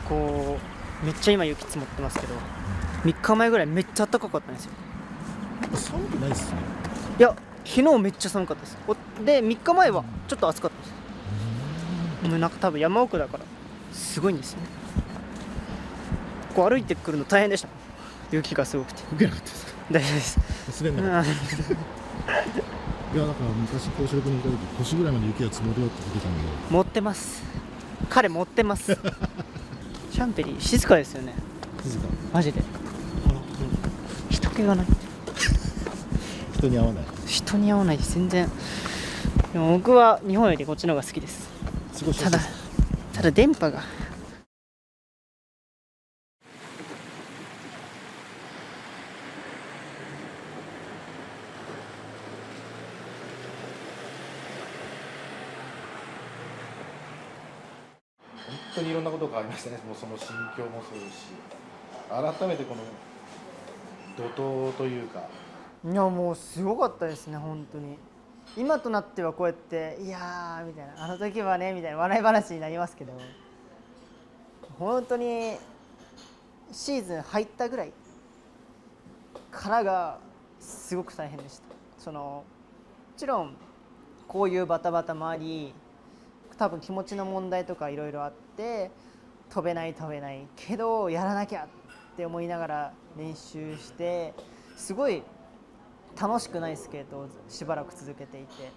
こうめっちゃ今雪積もってますけど、3日前ぐらいめっちゃ暖かかったんですよ。寒くないっすね。いや、昨日めっちゃ寒かったです。で3日前はちょっと暑かったです。もうなんか多分山奥だからすごいんですよね。こう歩いてくるの大変でした。雪がすごくて。受けなかったですか？大丈夫です。滑んなかった。いや、だから昔高所にいた時、腰ぐらいまで雪が積もるよって聞いてたんで。持ってます。彼持ってます。シャンペリー静かですよね。静か。マジで。人気がない。人に会わない。人に会わないです全然。でも僕は日本よりこっちの方が好きです。過ごしやたすいだ電波が。本当にいろんなことが変わりましたね。もうその心境もそうですし、改めてこの怒涛というか。いやもうすごかったですね本当に。今となってはこうやっていやーみたいな、あの時はねみたいな笑い話になりますけど、本当にシーズン入ったぐらいからがすごく大変でした。もちろんこういうバタバタもあり、多分気持ちの問題とかいろいろあって飛べないけどやらなきゃって思いながら練習して、すごい楽しくないスケートをしばらく続けていて、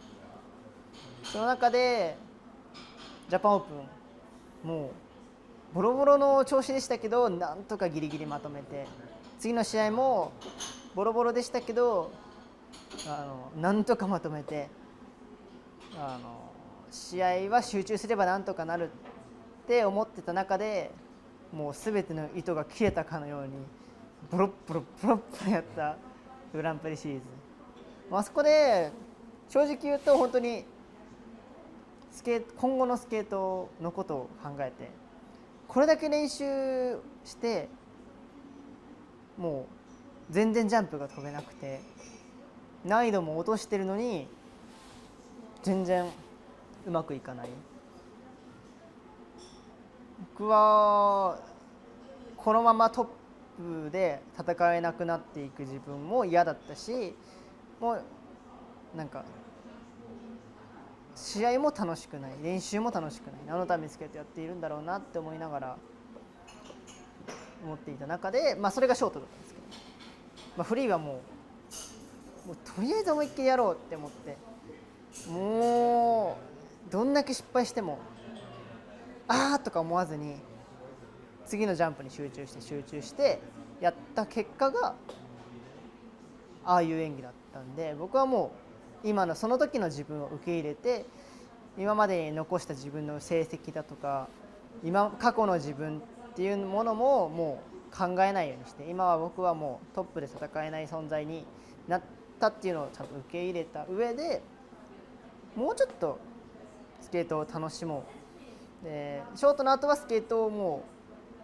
その中でジャパンオープンもうボロボロの調子でしたけど、なんとかギリギリまとめて、次の試合もボロボロでしたけどなんとかまとめて、試合は集中すればなんとかなるって思ってた中で、もう全ての糸が切れたかのようにボロッボロやったグランプリシリーズ。あそこで正直言うと本当に今後のスケートのことを考えて、これだけ練習してもう全然ジャンプが飛べなくて、難易度も落としてるのに全然うまくいかない。僕はこのままトップで戦えなくなっていく自分も嫌だったし、もうなんか試合も楽しくない、練習も楽しくない、何のためにスケートやっているんだろうなって思いながら思っていた中で、それがショートだったんですけど、フリーはもうとりあえず思いっきりやろうって思って、もうどんだけ失敗してもあーとか思わずに次のジャンプに集中してやった結果がああいう演技だったんで、僕はもう今のその時の自分を受け入れて、今までに残した自分の成績だとか過去の自分っていうものももう考えないようにして、今は僕はもうトップで戦えない存在になったっていうのをちゃんと受け入れた上で、もうちょっとスケートを楽しもう、でショートの後はスケートをも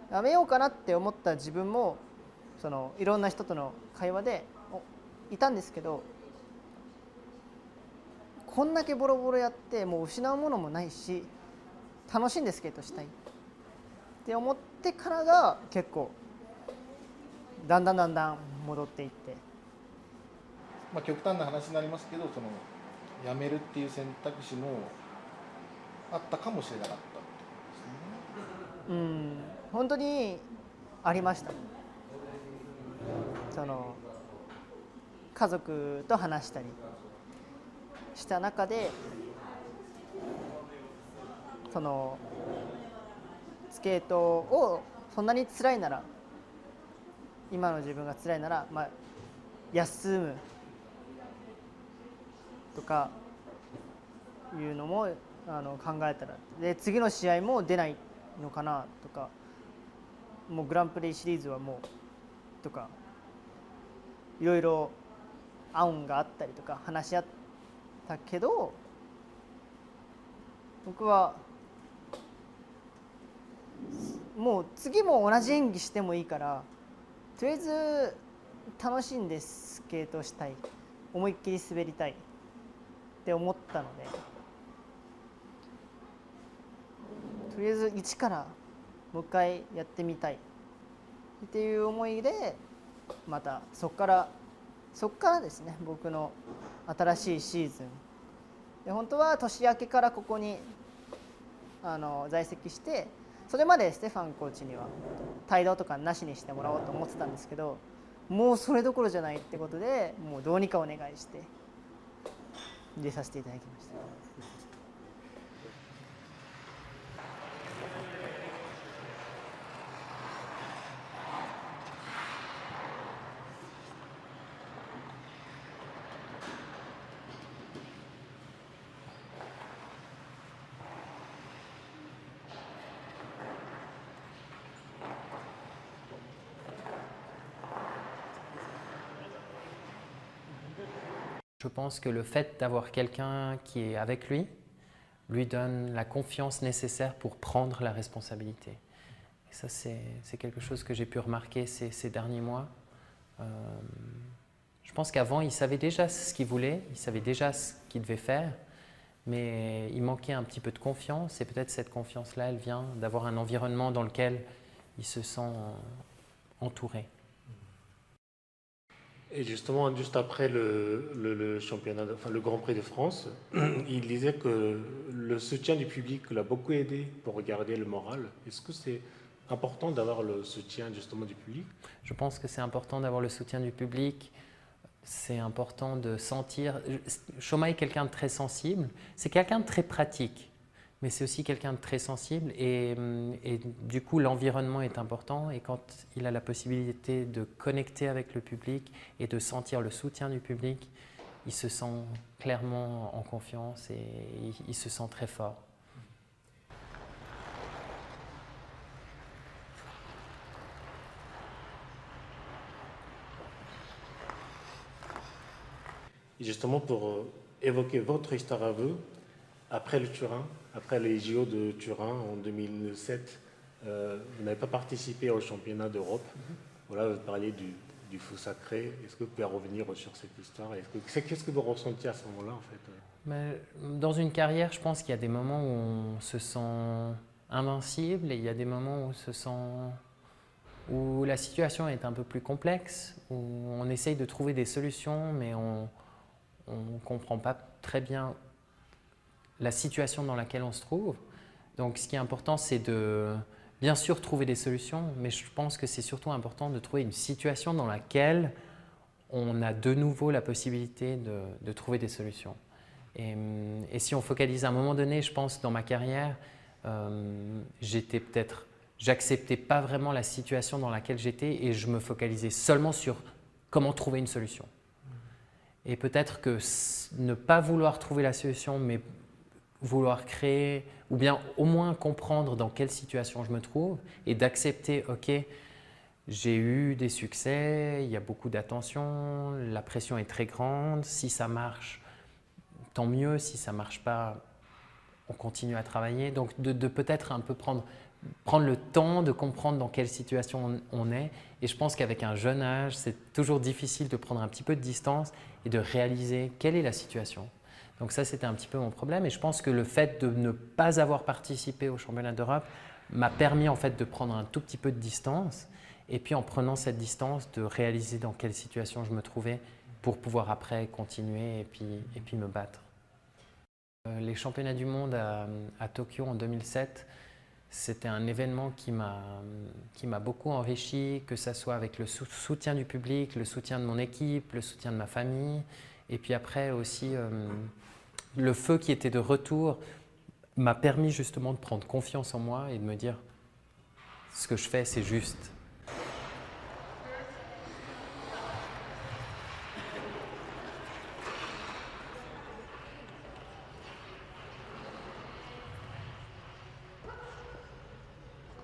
うやめようかなって思った自分もいろんな人との会話でいたんですけど、こんだけボロボロやってもう失うものもないし楽しんでスケートしたいって思ってからが結構だんだん戻っていって、極端な話になりますけど、辞めるっていう選択肢もあったかもしれなかったってことですね。本当にありました。家族と話したりした中で、スケートをそんなに辛いなら、今の自分が辛いなら、休むとかいうのも考えたら、で次の試合も出ないのかなとか、もうグランプリシリーズはもうとかいろいろ案があったりとか話し合ったけど、僕はもう次も同じ演技してもいいから、とりあえず楽しんでスケートしたい、思いっきり滑りたいって思ったので、とりあえず一からもう一回やってみたいっていう思いで、またそこからですね、僕の新しいシーズンで、本当は年明けからここに在籍して、それまでステファンコーチには帯同とかなしにしてもらおうと思ってたんですけど、もうそれどころじゃないってことで、もうどうにかお願いして入れさせていただきました。Je pense que le fait d'avoir quelqu'un qui est avec lui donne la confiance nécessaire pour prendre la responsabilité. Et ça, c'est quelque chose que j'ai pu remarquer ces derniers mois. Je pense qu'avant, il savait déjà ce qu'il voulait, il savait déjà ce qu'il devait faire, mais il manquait un petit peu de confiance, et peut-être cette confiance-là, elle vient d'avoir un environnement dans lequel il se sent entouré. Et justement, juste après le championnat, enfin le Grand Prix de France, il disait que le soutien du public l'a beaucoup aidé pour garder le moral. Est-ce que c'est important d'avoir le soutien justement du public? Je pense que c'est important d'avoir le soutien du public. C'est important de sentir… Choma est quelqu'un de très sensible, c'est quelqu'un de très pratique, mais c'est aussi quelqu'un de très sensible, et du coup l'environnement est important, et quand il a la possibilité de connecter avec le public et de sentir le soutien du public, il se sent clairement en confiance et il se sent très fort. Et justement, pour évoquer votre histoire à vous, après le Turin, après les JO de Turin en 2007, vous n'avez pas participé au championnat d'Europe. Voilà, vous parliez du feu sacré. Est-ce que vous pouvez revenir sur cette histoire? Qu'est-ce que vous ressentiez à ce moment-là en fait? Mais dans une carrière, je pense qu'il y a des moments où on se sent invincible, et il y a des moments où on se sent… où la situation est un peu plus complexe, où on essaye de trouver des solutions, mais on ne comprend pas très bien la situation dans laquelle on se trouve. Donc ce qui est important, c'est de bien sûr trouver des solutions, mais je pense que c'est surtout important de trouver une situation dans laquelle on a de nouveau la possibilité de trouver des solutions. Et si on focalise à un moment donné, je pense dans ma carrière, j'acceptais pas vraiment la situation dans laquelle j'étais, et je me focalisais seulement sur comment trouver une solution. Et peut-être que ne pas vouloir trouver la solution, mais vouloir créer, ou bien au moins comprendre dans quelle situation je me trouve, et d'accepter, ok, j'ai eu des succès, il y a beaucoup d'attention, la pression est très grande, si ça marche, tant mieux, si ça ne marche pas, on continue à travailler. Donc de peut-être un peu prendre le temps de comprendre dans quelle situation on est. Et je pense qu'avec un jeune âge, c'est toujours difficile de prendre un petit peu de distance et de réaliser quelle est la situation. Donc ça, c'était un petit peu mon problème, et je pense que le fait de ne pas avoir participé au championnat d'Europe m'a permis en fait de prendre un tout petit peu de distance, et puis en prenant cette distance, de réaliser dans quelle situation je me trouvais pour pouvoir après continuer et puis me battre. Les championnats du monde à Tokyo en 2007, c'était un événement qui m'a beaucoup enrichi, que ce soit avec le soutien du public, le soutien de mon équipe, le soutien de ma famille, et puis après aussi le feu qui était de retour m'a permis justement de prendre confiance en moi et de me dire ce que je fais, c'est juste.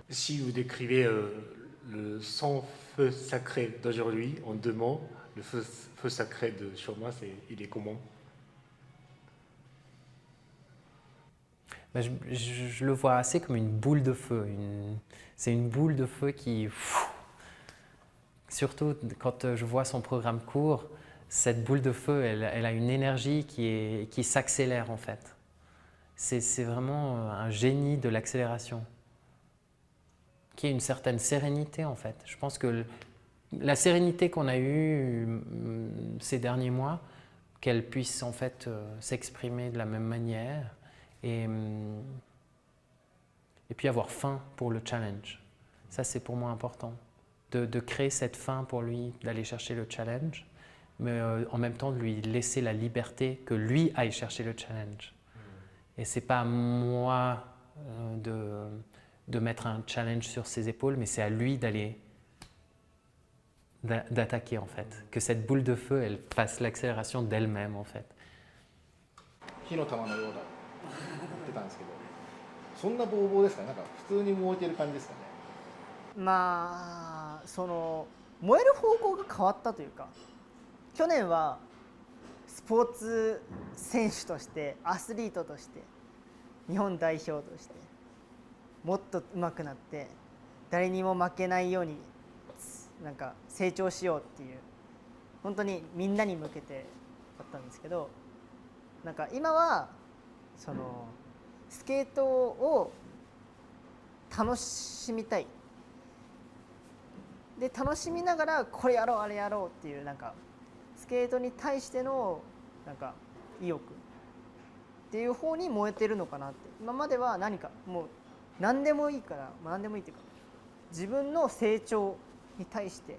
Si vous décrivez le sans-feu sacré d'aujourd'hui en 2 mots, le feu sacré de Choma, il est comment? Ben, je le vois assez comme une boule de feu. C'est une boule de feu qui… Surtout quand je vois son programme court, cette boule de feu, elle a une énergie qui s'accélère en fait. C'est vraiment un génie de l'accélération. qu'il y ait une certaine sérénité en fait. Je pense que la sérénité qu'on a eue ces derniers mois, qu'elle puisse en fait s'exprimer de la même manière et puis avoir faim pour le challenge. Ça c'est pour moi important, de créer cette faim pour lui, d'aller chercher le challenge, mais en même temps de lui laisser la liberté que lui aille chercher le challenge. Et c'est pas à moi de mettre un challenge sur ses épaules, mais c'est à lui d'attaquer en fait. Que cette boule de feu, elle fasse l'accélération d'elle-même en fait. 火の玉のようだって言ってたんですけど、そんなボーボーですかね。なんか普通に燃えてる感じですかね。まあその燃える方向が変わったというか、去年はスポーツ選手としてアスリートとして日本代表としてもっと上手くなって誰にも負けないようになんか成長しようっていう本当にみんなに向けてだったんですけど、なんか今はそのスケートを楽しみたいで、楽しみながらこれやろうあれやろうっていうなんかスケートに対してのなんか意欲っていう方に燃えてるのかなって。今までは何かもう何でもいいから、何でもいいっていうか自分の成長に対して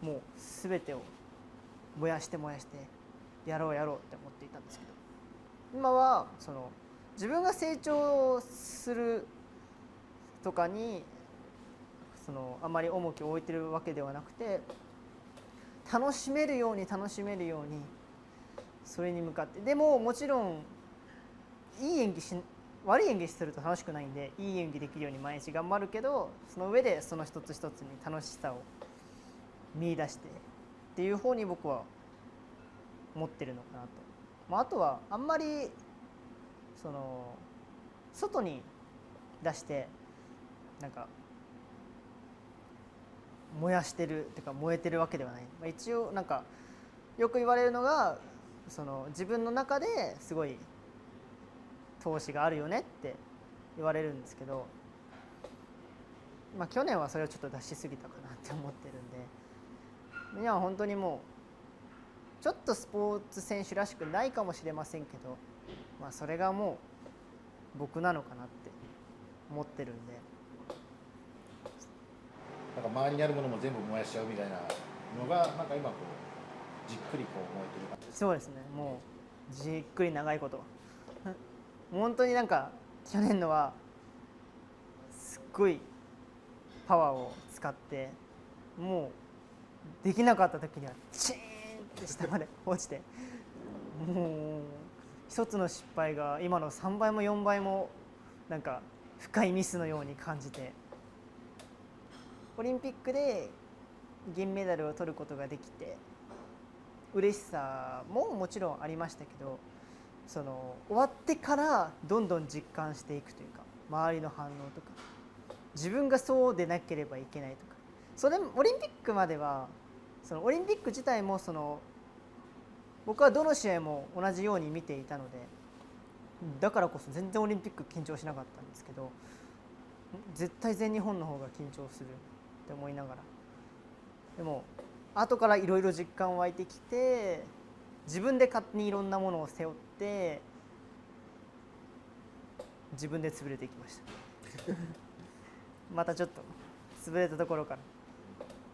もう全てを燃やしてやろうって思っていたんですけど、今はその自分が成長するとかにそのあまり重きを置いてるわけではなくて、楽しめるようにそれに向かって、でももちろん悪い演技すると楽しくないんで、いい演技できるように毎日頑張るけど、その上でその一つ一つに楽しさを見出してっていう方に僕は持ってるのかなと。あとはあんまりその外に出してなんか燃やしてるっていうか燃えてるわけではない。一応なんかよく言われるのが、その自分の中ですごい闘志があるよねって言われるんですけど、去年はそれをちょっと出しすぎたかなって思ってるんで、今は本当にもうちょっとスポーツ選手らしくないかもしれませんけど、それがもう僕なのかなって思ってるんで。なんか周りにあるものも全部燃やしちゃうみたいなのがなんか今こうじっくりこう燃えてる感じです。そうですね、もうじっくり長いこと本当になんか去年のはすっごいパワーを使って、もうできなかった時にはチーンって下まで落ちて、もう一つの失敗が今の3倍も4倍もなんか深いミスのように感じて、オリンピックで銀メダルを取ることができて嬉しさももちろんありましたけど、その終わってからどんどん実感していくというか、周りの反応とか自分がそうでなければいけないとか、それオリンピックまではそのオリンピック自体もその僕はどの試合も同じように見ていたので、だからこそ全然オリンピック緊張しなかったんですけど、絶対全日本の方が緊張するって思いながら、でも後からいろいろ実感湧いてきて、自分で勝手にいろんなものを背負って自分で潰れていきましたまたちょっと潰れたところから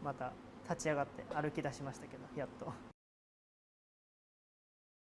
また立ち上がって歩き出しましたけど、やっと。